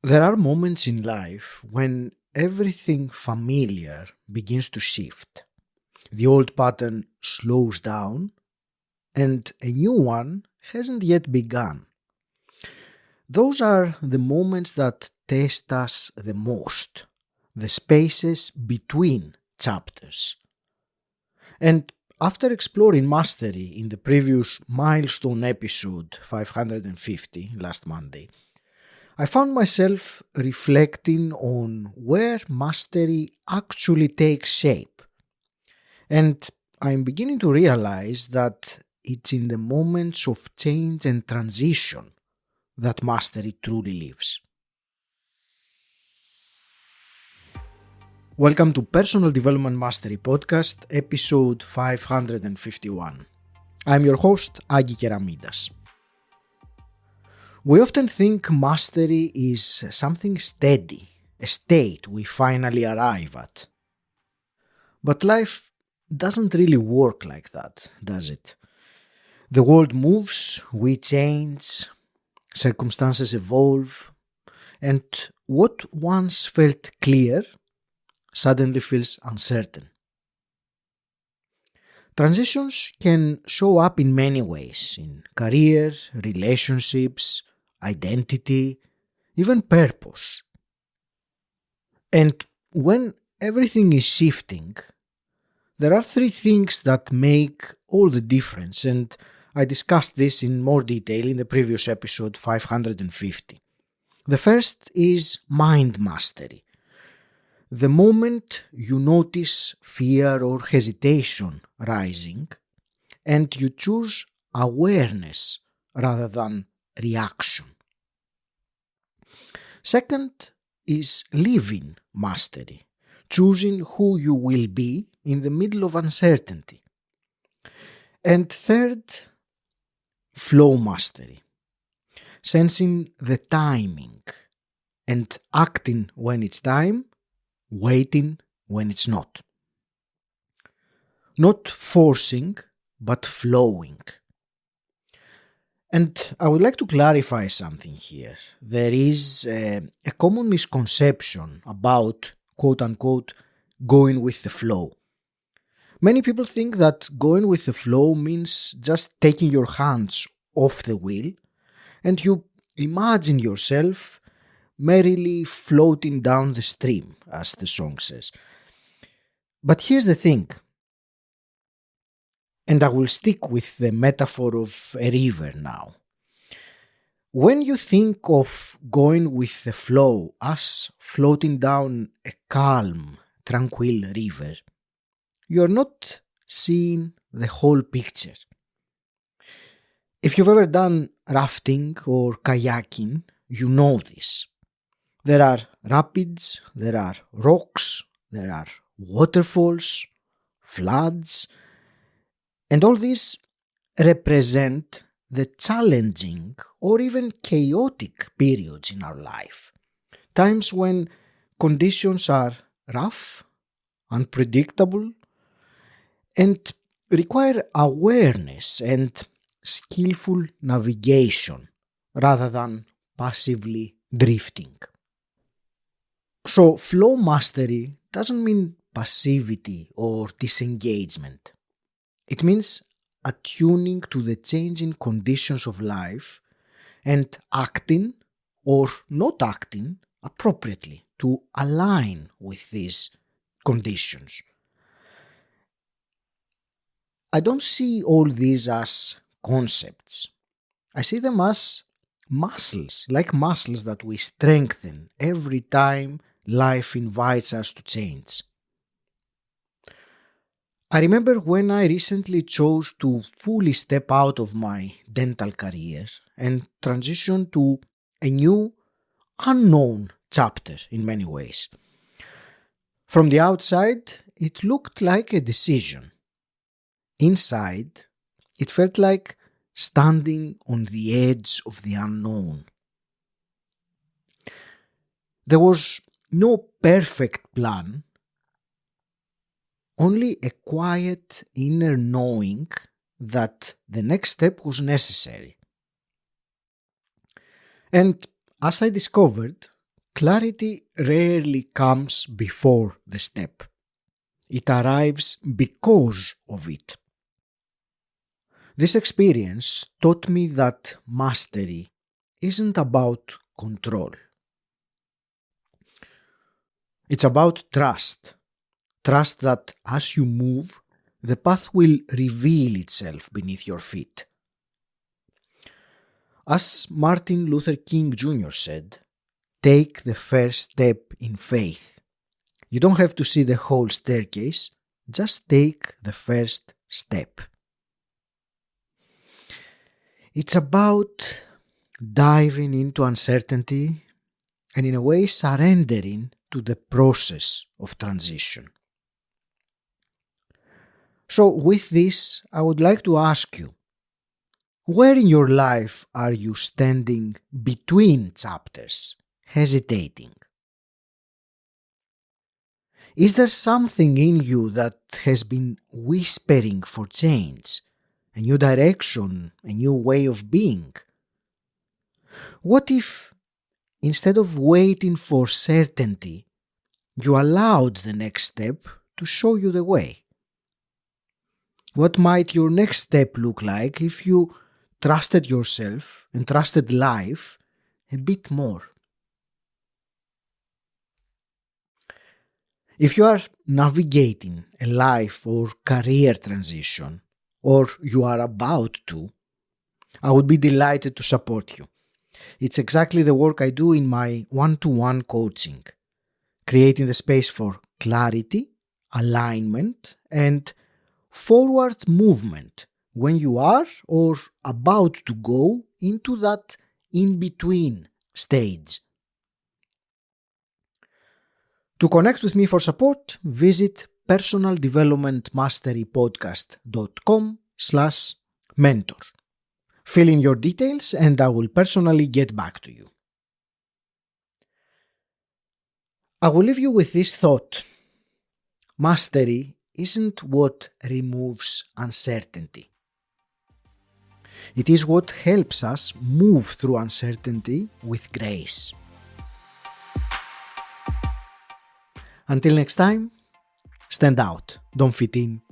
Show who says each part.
Speaker 1: There are moments in life when everything familiar begins to shift. The old pattern slows down and a new one hasn't yet begun. Those are the moments that test us the most, the spaces between chapters. And after exploring mastery in the previous milestone episode 550 last Monday, I found myself reflecting on where mastery actually takes shape. And I'm beginning to realize that it's in the moments of change and transition that mastery truly lives. Welcome to Personal Development Mastery Podcast, episode 551. I'm your host, Agi Keramidas. We often think mastery is something steady, a state we finally arrive at. But life doesn't really work like that, does it? The world moves, we change, circumstances evolve, and what once felt clear suddenly feels uncertain. Transitions can show up in many ways, in career, relationships, identity, even purpose. And when everything is shifting, there are three things that make all the difference, and I discussed this in more detail in the previous episode 550. The first is mind mastery. The moment you notice fear or hesitation rising and you choose awareness rather than reaction. Second is living mastery, choosing who you will be in the middle of uncertainty. And third, flow mastery, sensing the timing and acting when it's time, waiting when it's not. Not forcing, but flowing. And I would like to clarify something here. There is a common misconception about, quote unquote, going with the flow. Many people think that going with the flow means just taking your hands off the wheel and you imagine yourself merrily floating down the stream, as the song says. But here's the thing, and I will stick with the metaphor of a river now. When you think of going with the flow as floating down a calm, tranquil river, you're not seeing the whole picture. If you've ever done rafting or kayaking, you know this. There are rapids, there are rocks, there are waterfalls, floods, and all these represent the challenging or even chaotic periods in our life. Times when conditions are rough, unpredictable, and require awareness and skillful navigation rather than passively drifting. So, flow mastery doesn't mean passivity or disengagement. It means attuning to the changing conditions of life and acting or not acting appropriately to align with these conditions. I don't see all these as concepts. I see them as muscles, like muscles that we strengthen every time life invites us to change. I remember when I recently chose to fully step out of my dental career and transition to a new, unknown chapter in many ways. From the outside, it looked like a decision. Inside, it felt like standing on the edge of the unknown. There was no perfect plan, only a quiet inner knowing that the next step was necessary. And as I discovered, Clarity rarely comes before the step. It arrives because of it. This experience taught me that mastery isn't about control. It's about trust. Trust that as you move, the path will reveal itself beneath your feet. As Martin Luther King Jr. said, take the first step in faith. You don't have to see the whole staircase, just take the first step. It's about diving into uncertainty and in a way surrendering to the process of transition. So with this, I would like to ask you, where in your life are you standing between chapters, hesitating? Is there something in you that has been whispering for change, a new direction, a new way of being? What if, instead of waiting for certainty, you allowed the next step to show you the way? What might your next step look like if you trusted yourself and trusted life a bit more? If you are navigating a life or career transition, or you are about to, I would be delighted to support you. It's exactly the work I do in my one-to-one coaching, creating the space for clarity, alignment, and forward movement when you are or about to go into that in-between stage. To connect with me for support, visit personaldevelopmentmasterypodcast.com/mentor. Fill in your details and I will personally get back to you. I will leave you with this thought. Mastery isn't what removes uncertainty. It is what helps us move through uncertainty with grace. Until next time, stand out, don't fit in.